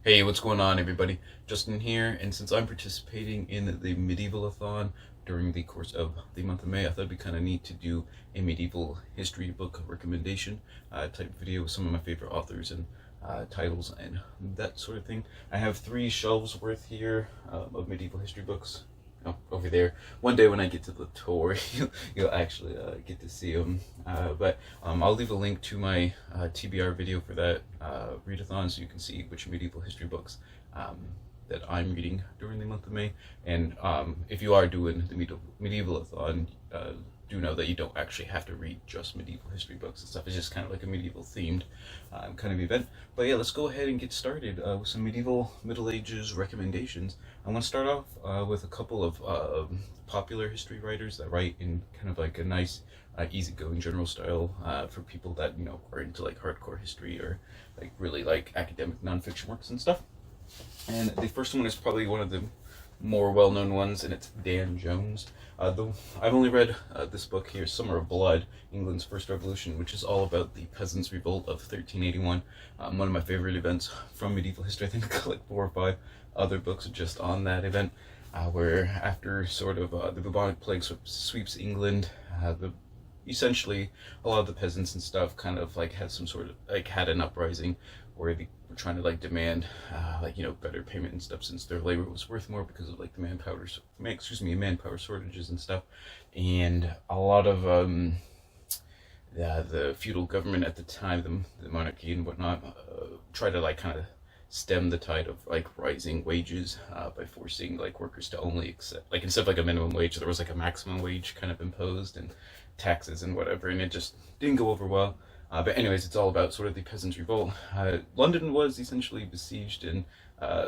Hey, what's going on, everybody? Justin here, and since I'm participating in the Medievalathon during the course of the month of May, I thought it'd be kind of neat to do a medieval history book recommendation type video with some of my favorite authors and titles and that sort of thing. I have 3 shelves worth here of medieval history books. Oh, over there. One day when I get to the tour, you'll actually get to see them. But I'll leave a link to my TBR video for that readathon, so you can see which medieval history books that I'm reading during the month of May. And if you are doing the Medievalathon, do know that you don't actually have to read just medieval history books and stuff. It's just kind of like a medieval themed kind of event. But yeah, let's go ahead and get started with some medieval Middle Ages recommendations. I'm going to start off with a couple of popular history writers that write in kind of like a nice easygoing general style for people that are into like hardcore history or like really like academic nonfiction works and stuff. And the first one is probably one of the more well-known ones, and it's Dan Jones. I've only read this book here, Summer of Blood, England's First Revolution, which is all about the Peasants' Revolt of 1381. One of my favorite events from medieval history. I think like 4 or 5 other books just on that event, where after sort of the bubonic plague sweeps England, essentially a lot of the peasants and stuff kind of like had some sort of like had an uprising where they were trying to like demand better payment and stuff, since their labor was worth more because of like the manpower shortages and stuff. And a lot of the feudal government at the time, the monarchy and whatnot, tried to like kind of stem the tide of like rising wages by forcing like workers to only accept, like, instead of like a minimum wage, there was like a maximum wage kind of imposed, and taxes and whatever, and it just didn't go over well. But anyways, it's all about sort of the Peasants' Revolt. London was essentially besieged and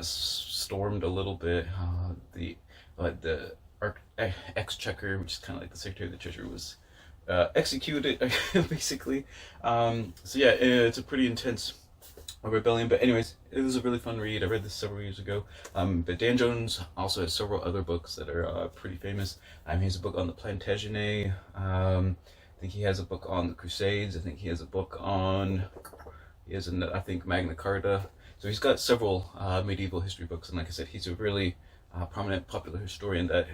stormed a little bit. The Exchequer, which is kind of like the Secretary of the Treasury, was executed, basically. So yeah, it's a pretty intense rebellion. But anyways, it was a really fun read. I read this several years ago. But Dan Jones also has several other books that are pretty famous. He has a book on the Plantagenet. I think he has a book on the Crusades. I think he has a book on, I think, Magna Carta. So he's got several medieval history books, and like I said, he's a really prominent, popular historian that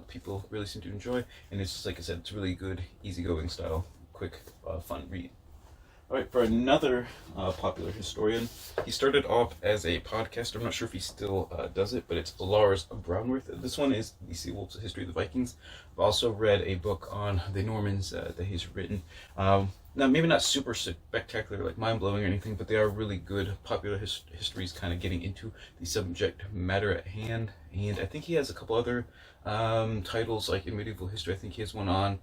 people really seem to enjoy. And it's just, like I said, it's really good, easygoing style, quick, fun read. Alright, for another popular historian, he started off as a podcaster. I'm not sure if he still does it, but it's Alaris of Brown. This one is the Seawolves, A History of the Vikings. I've also read a book on the Normans that he's written. Now, maybe not super spectacular, like mind-blowing or anything, but they are really good popular histories kind of getting into the subject matter at hand. And I think he has a couple other titles, like in medieval history. I think he has one on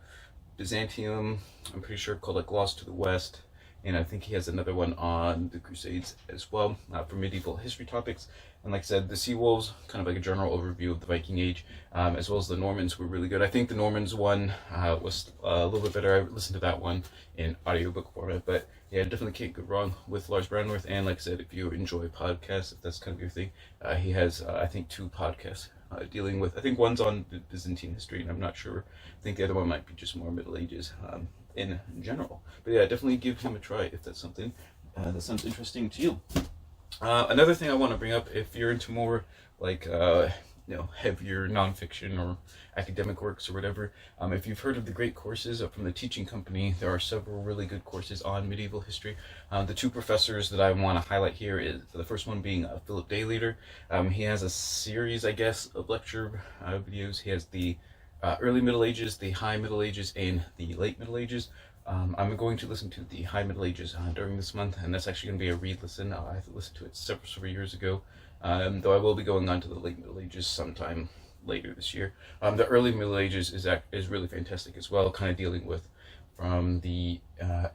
Byzantium, I'm pretty sure, called like Lost to the West. And I think he has another one on the Crusades as well, for medieval history topics. And like I said, the Seawolves, kind of like a general overview of the Viking Age, as well as the Normans, were really good. I think the Normans one was a little bit better. I listened to that one in audiobook format, but yeah, definitely can't go wrong with Lars Brownworth. And like I said, if you enjoy podcasts, if that's kind of your thing, he has, I think, 2 podcasts dealing with, I think one's on Byzantine history, and I'm not sure. I think the other one might be just more Middle Ages in general. But yeah, definitely give him a try if that's something that sounds interesting to you. Another thing I want to bring up, if you're into more like heavier nonfiction or academic works or whatever, if you've heard of the great courses from the Teaching Company, there are several really good courses on medieval history. The 2 professors that I want to highlight here is the first one being Philip Dayleader. He has a series, I guess, of lecture videos. He has the early Middle Ages, the High Middle Ages, and the Late Middle Ages. I'm going to listen to the High Middle Ages during this month, and that's actually going to be a read listen. I listened to it several years ago, though I will be going on to the Late Middle Ages sometime later this year. The Early Middle Ages is really fantastic as well, kind of dealing with from the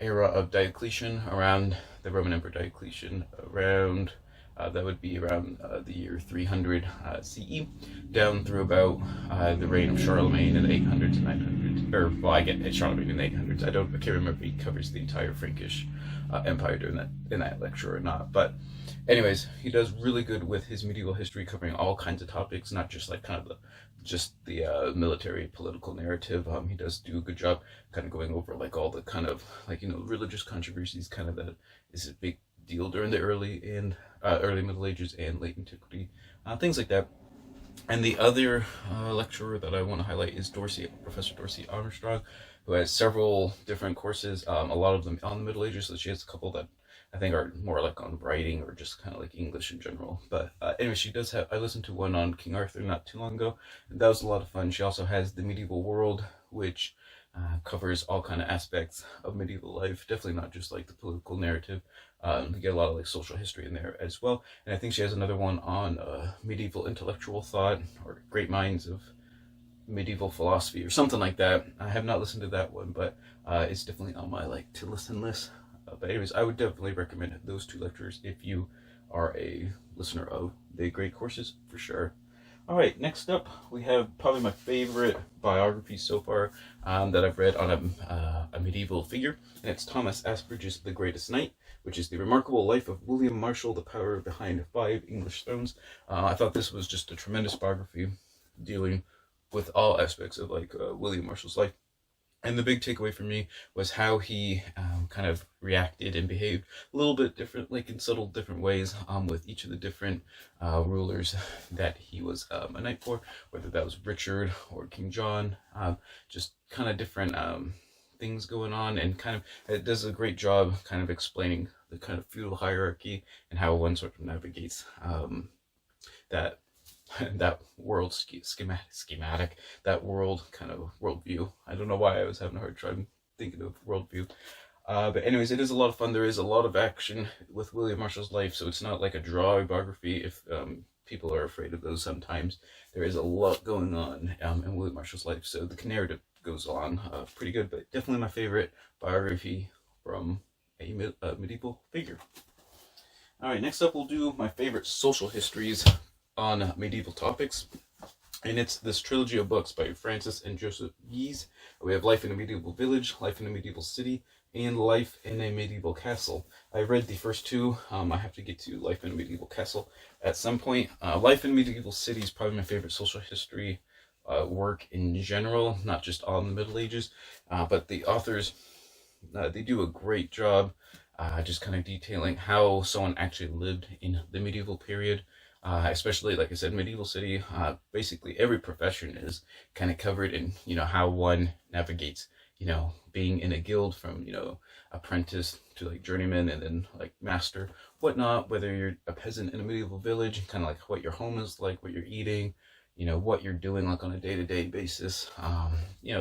era of Diocletian, around the Roman Emperor Diocletian, around that would be around the year 300 CE, down through about the reign of Charlemagne in the 800s and 900s. Or, well, I get Charlemagne in the 800s. I can't remember if he covers the entire Frankish Empire in that lecture or not. But anyways, he does really good with his medieval history, covering all kinds of topics, not just like kind of the military political narrative. He does do a good job kind of going over like all the kind of like religious controversies, kind of that is a big deal during the early Middle Ages and late antiquity, things like that. And the other lecturer that I want to highlight is Professor Dorsey Armstrong, who has several different courses, a lot of them on the Middle Ages. So she has a couple that I think are more like on writing or just kind of like English in general. But anyway, she does have, I listened to one on King Arthur not too long ago, and that was a lot of fun. She also has The Medieval World, which covers all kind of aspects of medieval life, definitely not just like the political narrative. You get a lot of like social history in there as well. And I think she has another one on medieval intellectual thought, or great minds of medieval philosophy, or something like that. I have not listened to that one, but it's definitely on my like to listen list. But anyways, I would definitely recommend those two lectures if you are a listener of the great courses, for sure. All right, next up, we have probably my favorite biography so far that I've read on a medieval figure, and it's Thomas Asbridge's The Greatest Knight, which is the remarkable life of William Marshal, the power behind 5 English thrones. I thought this was just a tremendous biography dealing with all aspects of like William Marshal's life. And the big takeaway for me was how he kind of reacted and behaved a little bit different, like in subtle different ways with each of the different rulers that he was a knight for, whether that was Richard or King John, just kind of different things going on, and kind of it does a great job kind of explaining the kind of feudal hierarchy and how one sort of navigates that that world schematic, that world kind of worldview. I don't know why I was having a hard time thinking of worldview. But anyways, it is a lot of fun. There is a lot of action with William Marshal's life, so it's not like a dry biography if people are afraid of those sometimes. There is a lot going on in William Marshal's life, so the narrative goes on pretty good, but definitely my favorite biography from a medieval figure. All right, next up we'll do my favorite social histories on medieval topics, and it's this trilogy of books by Francis and Joseph Yees. We have Life in a Medieval Village, Life in a Medieval City, and Life in a Medieval Castle. I read the first two. I have to get to Life in a Medieval Castle at some point. Life in a Medieval City is probably my favorite social history work in general, not just on the Middle Ages, but the authors, they do a great job just kind of detailing how someone actually lived in the medieval period. Especially, like I said, medieval city, basically every profession is kind of covered in, how one navigates, being in a guild from, apprentice to like journeyman and then like master, whatnot, whether you're a peasant in a medieval village, kind of like what your home is like, what you're eating, what you're doing like on a day-to-day basis,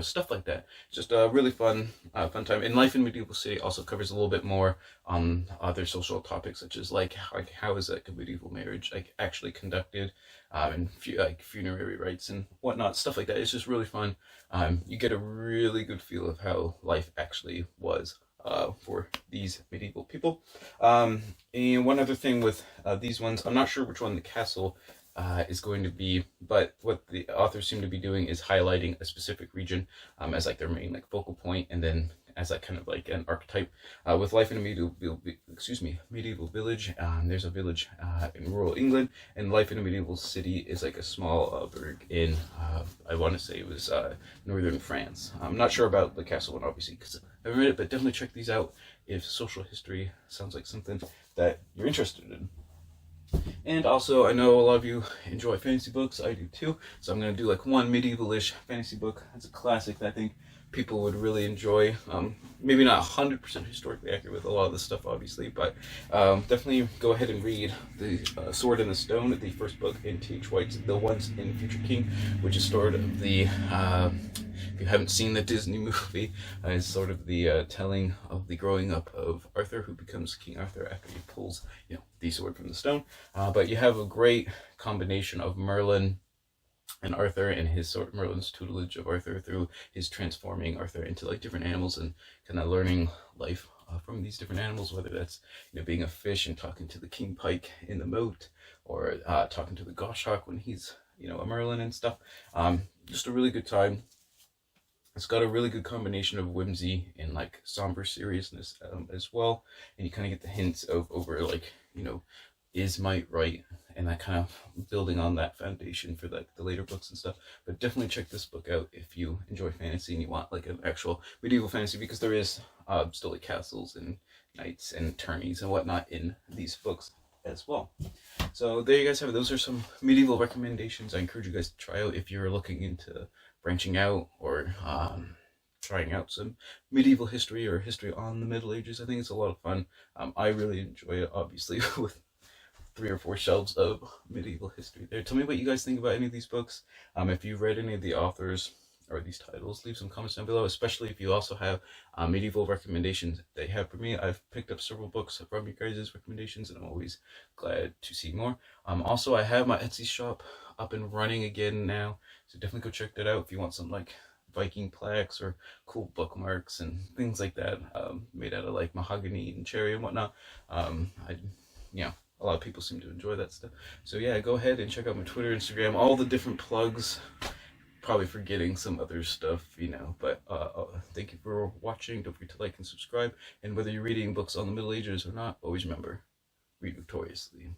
stuff like that. Just a really fun time. And Life in Medieval City also covers a little bit more on other social topics, such as like how is like a medieval marriage like actually conducted, and like funerary rites and whatnot, stuff like that. It's just really fun. You get a really good feel of how life actually was for these medieval people. And one other thing with these ones, I'm not sure which one the castle is going to be, but what the authors seem to be doing is highlighting a specific region as like their main like focal point, and then as like kind of like an archetype. With Life in a Medieval Village, there's a village in rural England, and Life in a Medieval City is like a small burg in I want to say it was northern France. I'm not sure about the castle one, obviously, because I haven't read it, but definitely check these out if social history sounds like something that you're interested in. And also, I know a lot of you enjoy fantasy books. I do too. So I'm going to do like one medieval-ish fantasy book. It's a classic that I think people would really enjoy. Maybe not 100% historically accurate with a lot of this stuff, obviously, but definitely go ahead and read The Sword in the Stone, the first book in T.H. White's The Once and Future King, which is sort of the, if you haven't seen the Disney movie, it's sort of the telling of the growing up of Arthur, who becomes King Arthur after he pulls, the sword from the stone. But you have a great combination of Merlin and Arthur, and his sort of Merlin's tutelage of Arthur through his transforming Arthur into like different animals and kind of learning life from these different animals, whether that's being a fish and talking to the king pike in the moat, or talking to the goshawk when he's a Merlin and stuff. Just a really good time. It's got a really good combination of whimsy and like somber seriousness as well, and you kind of get the hints of over like is might right, and that kind of building on that foundation for like the later books and stuff. But definitely check this book out if you enjoy fantasy and you want like an actual medieval fantasy, because there is still like castles and knights and attorneys and whatnot in these books as well. So there you guys have it. Those are some medieval recommendations I encourage you guys to try out if you're looking into branching out or trying out some medieval history or history on the Middle Ages. I think it's a lot of fun. I really enjoy it, obviously, with 3 or 4 shelves of medieval history there. Tell me what you guys think about any of these books. If you've read any of the authors or these titles, leave some comments down below, especially if you also have medieval recommendations they have for me. I've picked up several books from you guys' recommendations, and I'm always glad to see more. Also, I have my Etsy shop up and running again now, so definitely go check that out if you want some like Viking plaques or cool bookmarks and things like that, made out of like mahogany and cherry and whatnot. A lot of people seem to enjoy that stuff. So yeah, go ahead and check out my Twitter, Instagram, all the different plugs. Probably forgetting some other stuff, but thank you for watching. Don't forget to like and subscribe. And whether you're reading books on the Middle Ages or not, always remember, read victoriously.